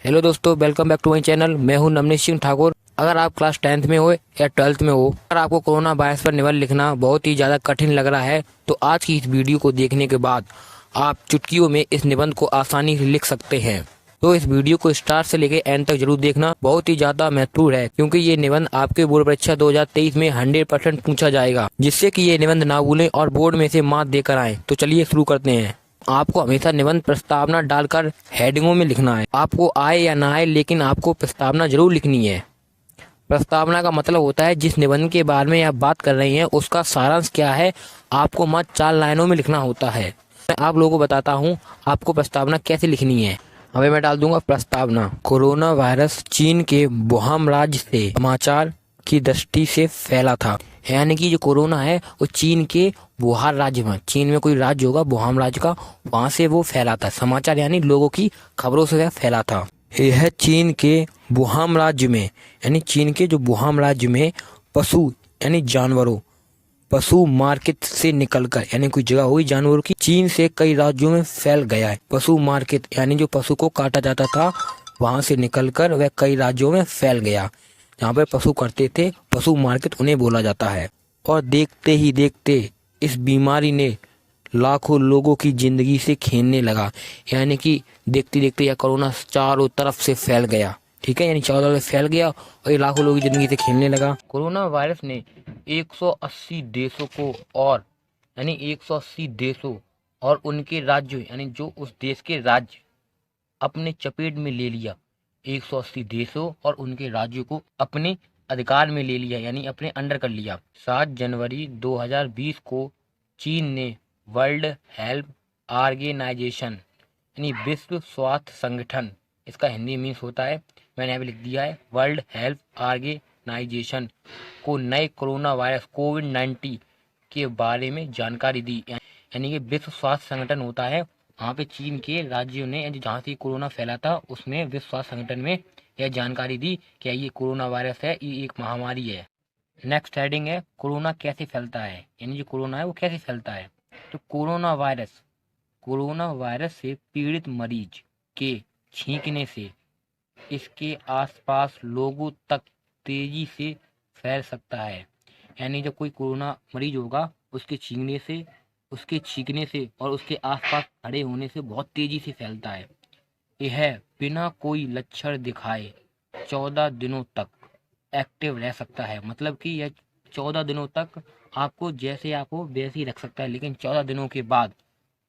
Hello दोस्तों, welcome back to my channel. मैं हूं नवनीत सिंह ठाकुर। अगर आप क्लास 10th में हो या 12th में हो, अगर आपको कोरोना वायरस पर निबंध लिखना बहुत ही ज़्यादा कठिन लग रहा है तो आज की इस वीडियो को देखने के बाद आप चुटकियों में इस निबंध को आसानी से लिख सकते हैं। तो इस वीडियो को स्टार्ट से लेकर एंड तक जरूर देखना, बहुत ही ज्यादा महत्वपूर्ण है क्योंकि ये निबंध आपके बोर्ड परीक्षा 2023 में 100% पूछा जाएगा, जिससे कि ये निबंध ना भूलें और बोर्ड में से मार्क देकर आए। तो चलिए शुरू करते हैं। आपको हमेशा निबंध प्रस्तावना डालकर हेडिंगों में लिखना है। आपको आए या ना आए, लेकिन आपको प्रस्तावना जरूर लिखनी है। प्रस्तावना का मतलब होता है जिस निबंध के बारे में आप बात कर रही हैं उसका सारांश क्या है, आपको मात्र 4 लाइनों में लिखना होता है। मैं आप लोगों को बताता हूँ आपको प्रस्तावना कैसे लिखनी है। अभी मैं डाल दूंगा प्रस्तावना। कोरोना वायरस चीन के वुहान राज्य से समाचार की दृष्टि से फैला था। यानी कि जो कोरोना है वो चीन के वुहान राज्य में, चीन में कोई राज्य होगा वुहान राज्य का, वहां से वो फैला था। समाचार यानी लोगों की खबरों से फैला था। यह चीन के वुहान राज्य में, यानी चीन के जो वुहान राज्य में पशु यानी जानवरों, पशु मार्केट से निकलकर, यानी कोई जगह हुई जानवरों की, चीन से कई राज्यों में फैल गया है। पशु मार्केट यानी जो पशु को काटा जाता था वहां से निकलकर वह कई राज्यों में फैल गया। जहाँ पर पशु करते थे, पशु मार्केट उन्हें बोला जाता है। और देखते ही देखते इस बीमारी ने लाखों लोगों की जिंदगी से खेलने लगा। यानी कि देखते देखते यह कोरोना चारों तरफ से फैल गया। ठीक है, यानी चारों तरफ से फैल गया और ये लाखों लोगों की जिंदगी से खेलने लगा। कोरोना वायरस ने 180 देशों को, और यानी 180 देशों और उनके राज्यों, यानी जो उस देश के राज्य अपने चपेट में ले लिया। 180 देशों और उनके राज्यों को अपने अधिकार में ले लिया, यानी अपने अंडर कर लिया। 7 जनवरी 2020 को चीन ने वर्ल्ड हेल्थ ऑर्गेनाइजेशन यानी विश्व स्वास्थ्य संगठन, इसका हिंदी मीन्स होता है, मैंने यहाँ पे लिख दिया है, वर्ल्ड हेल्थ ऑर्गेनाइजेशन को नए कोरोना वायरस कोविड-19 के बारे में जानकारी दी। यानी कि विश्व स्वास्थ्य संगठन होता है, वहाँ पे चीन के राज्यों ने, जहाँ से कोरोना फैला था, उसने विश्व स्वास्थ्य संगठन में यह जानकारी दी कि ये कोरोना वायरस है, ये एक महामारी है। नेक्स्ट हेडिंग है कोरोना कैसे फैलता है, यानी जो कोरोना है वो कैसे फैलता है। तो कोरोना वायरस से पीड़ित मरीज के छींकने से इसके आसपास लोगों तक तेजी से फैल सकता है। यानी जब कोई कोरोना मरीज होगा उसके छींकने से और उसके आसपास खड़े होने से बहुत तेजी से फैलता है। यह बिना कोई लक्षण दिखाए 14 दिनों तक एक्टिव रह सकता है। मतलब कि यह 14 दिनों तक आपको जैसे आप हो वैसे ही रख सकता है, लेकिन 14 दिनों के बाद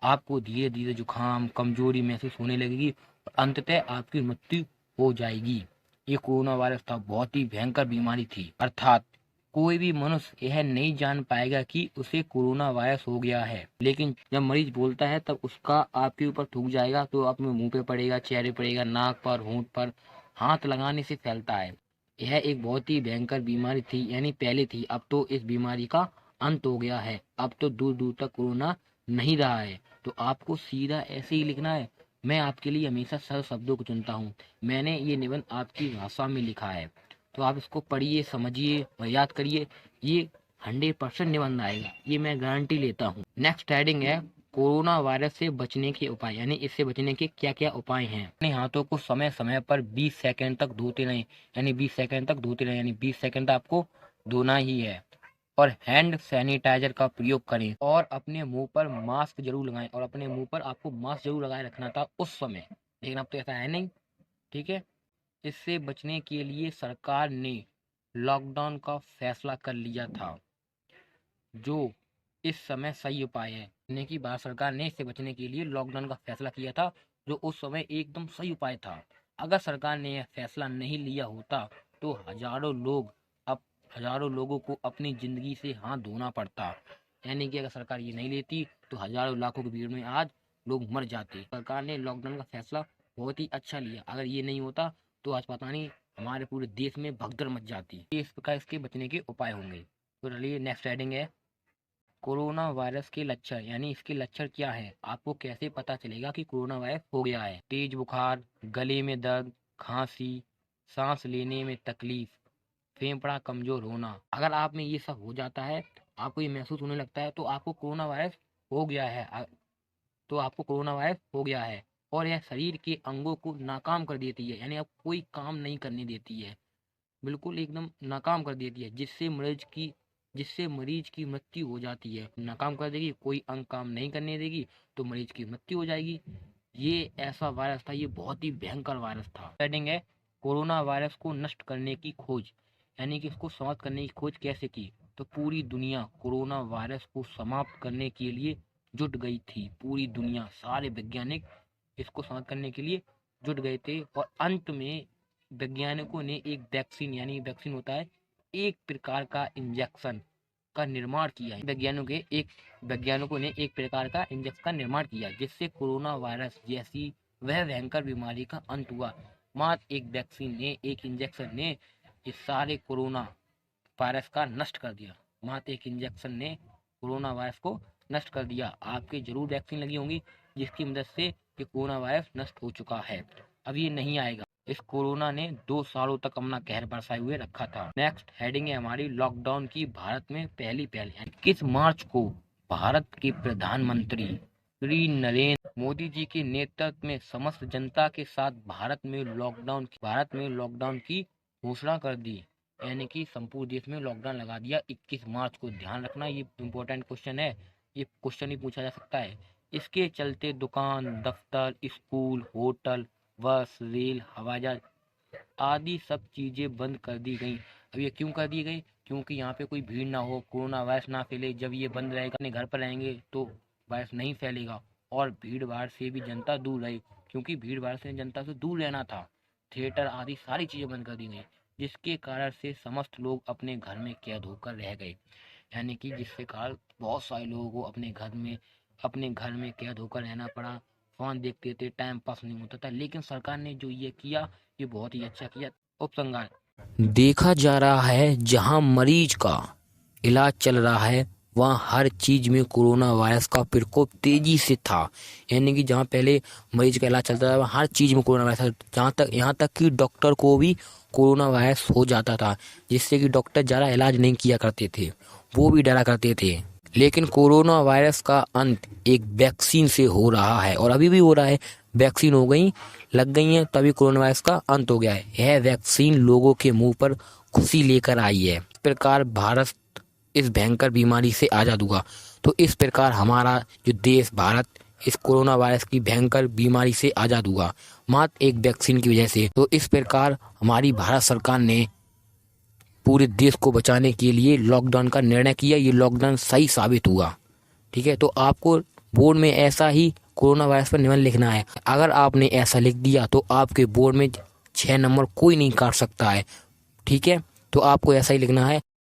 आपको धीरे धीरे जुकाम, कमजोरी महसूस होने लगेगी और अंततः आपकी मृत्यु हो जाएगी। ये कोरोना वायरस था, बहुत ही भयंकर बीमारी थी। अर्थात कोई भी मनुष्य यह नहीं जान पाएगा कि उसे कोरोना वायरस हो गया है, लेकिन जब मरीज बोलता है तब उसका आपके ऊपर थूक जाएगा तो आपके मुंह पे पड़ेगा, चेहरे पड़ेगा, नाक पर, होंठ पर, हाथ लगाने से फैलता है। यह एक बहुत ही भयंकर बीमारी थी, यानी पहले थी। अब तो इस बीमारी का अंत हो गया है। अब तो दूर दूर तक कोरोना नहीं रहा है। तो आपको सीधा ऐसे ही लिखना है। मैं आपके लिए हमेशा सरल शब्दों को चुनता हूँ। मैंने ये निबंध आपकी भाषा में लिखा है, तो आप इसको पढ़िए, समझिए और याद करिए। ये 100% निबंध आएगा, ये मैं गारंटी लेता हूँ। नेक्स्ट हेडिंग है कोरोना वायरस से बचने के उपाय, यानी इससे बचने के क्या क्या उपाय हैं। अपने हाथों को समय समय पर 20 सेकंड तक धोते रहें, यानी 20 सेकंड तक धोते रहें, यानी 20 सेकंड आपको धोना ही है। और हैंड सैनिटाइजर का प्रयोग करें और अपने मुंह पर मास्क जरूर लगाएं। और अपने मुंह पर आपको मास्क जरूर लगाए रखना था उस समय, लेकिन अब तो ऐसा है नहीं। ठीक है, इससे बचने के लिए सरकार ने लॉकडाउन का फैसला कर लिया था, जो इस समय सही उपाय है। यानी कि भारत सरकार ने इससे बचने के लिए लॉकडाउन का फैसला किया था, जो उस समय एकदम सही उपाय था। अगर सरकार ने यह फैसला नहीं लिया होता तो हजारों लोगों को अपनी जिंदगी से हाथ धोना पड़ता। यानी कि अगर सरकार ये नहीं लेती तो हजारों लाखों की भीड़ में आज लोग मर जाते। सरकार ने लॉकडाउन का फैसला बहुत ही अच्छा लिया। अगर ये नहीं होता तो आज पता नहीं हमारे पूरे देश में भगदड़ मच जाती। इस प्रकार इसके बचने के उपाय होंगे। तो चलिए नेक्स्ट हेडिंग है कोरोना वायरस के लक्षण, यानी इसके लक्षण क्या है, आपको कैसे पता चलेगा कि कोरोना वायरस हो गया है। तेज बुखार, गले में दर्द, खांसी, सांस लेने में तकलीफ, फेफड़ा कमजोर होना। अगर आप में ये सब हो जाता है, आपको ये महसूस होने लगता है, तो आपको कोरोना वायरस हो गया है। और यह शरीर के अंगों को नाकाम कर देती है, यानी अब कोई काम नहीं करने देती है, बिल्कुल एकदम नाकाम कर देती है, जिससे मरीज की मृत्यु हो जाती है। नाकाम कर देगी, कोई अंग काम नहीं करने देगी तो मरीज की मृत्यु हो जाएगी। ये ऐसा वायरस था, ये बहुत ही भयंकर वायरस था। हेडिंग है कोरोना वायरस को नष्ट करने की खोज, यानी कि इसको समाप्त करने की खोज कैसे की। तो पूरी दुनिया कोरोना वायरस को समाप्त करने के लिए जुट गई थी। पूरी दुनिया, सारे वैज्ञानिक इसको समाप्त करने के लिए जुट गए थे और अंत में वैज्ञानिकों ने एक वैक्सीन, यानी वैक्सीन होता है एक प्रकार का इंजेक्शन का निर्माण किया है। वैज्ञानिकों ने एक प्रकार का इंजेक्शन का निर्माण किया जिससे कोरोना वायरस जैसी वह भयंकर बीमारी का अंत हुआ। मात्र एक वैक्सीन ने, एक इंजेक्शन ने इस सारे कोरोना वायरस का नष्ट कर दिया। मात्र एक इंजेक्शन ने कोरोना वायरस को नष्ट कर दिया। आपके जरूर वैक्सीन लगी होंगी जिसकी मदद से ये कोरोना वायरस नष्ट हो चुका है। अब ये नहीं आएगा। इस कोरोना ने 2 सालों तक अपना कहर बरसाए हुए रखा था। नेक्स्ट हेडिंग है हमारी लॉकडाउन की भारत में पहली पहल। 21 मार्च को भारत के प्रधानमंत्री श्री नरेंद्र मोदी जी के नेतृत्व में समस्त जनता के साथ भारत में लॉकडाउन की घोषणा कर दी, यानी कि संपूर्ण देश में लॉकडाउन लगा दिया 21 मार्च को। ध्यान रखना, ये इम्पोर्टेंट क्वेश्चन है, ये क्वेश्चन ही पूछा जा सकता है। इसके चलते दुकान, दफ्तर, स्कूल, होटल, बस, रेल, हवाई जहाज आदि सब चीजें बंद कर दी गई। अब ये क्यों कर दी गई? क्योंकि यहाँ पे कोई भीड़ ना हो, कोरोना वायरस ना फैले। जब ये बंद रहेगा, अपने घर पर रहेंगे तो वायरस नहीं फैलेगा और भीड़ भाड़ से भी जनता दूर रहे, क्योंकि भीड़ भाड़ से जनता से दूर रहना था। थिएटर आदि सारी चीजें बंद कर दी गई, जिसके कारण से समस्त लोग अपने घर में कैद होकर रह गए, यानी कि जिसके कारण बहुत सारे लोगों को अपने घर में कैद होकर रहना पड़ा। फोन देखते थे, टाइम पास नहीं होता था। लेकिन सरकार ने जो ये किया, ये बहुत ही अच्छा किया। उपसंहार देखा जा रहा है, जहां मरीज का इलाज चल रहा है वहाँ हर चीज में कोरोना वायरस का प्रकोप तेजी से था, यानी कि जहाँ पहले मरीज का इलाज चलता था वहाँ हर चीज में कोरोना वायरस, यहाँ तक कि डॉक्टर को भी कोरोना वायरस हो जाता था, जिससे कि डॉक्टर ज़्यादा इलाज नहीं किया करते थे, वो भी डरा करते थे। लेकिन कोरोना वायरस का अंत एक वैक्सीन से हो रहा है और अभी भी हो रहा है। वैक्सीन लग गई है, तभी कोरोना वायरस का अंत हो गया है। यह वैक्सीन लोगों के मुंह पर खुशी लेकर आई है। इस प्रकार भारत इस भयंकर बीमारी से आजाद हुआ। तो इस प्रकार हमारा जो देश भारत इस कोरोना वायरस की भयंकर बीमारी से आजाद हुआ, मात्र एक वैक्सीन की वजह से। तो इस प्रकार हमारी भारत सरकार ने पूरे देश को बचाने के लिए लॉकडाउन का निर्णय किया। ये लॉकडाउन सही साबित हुआ। ठीक है, तो आपको बोर्ड में ऐसा ही कोरोना वायरस पर निबंध लिखना है। अगर आपने ऐसा लिख दिया तो आपके बोर्ड में 6 नंबर कोई नहीं काट सकता है। ठीक है, तो आपको ऐसा ही लिखना है।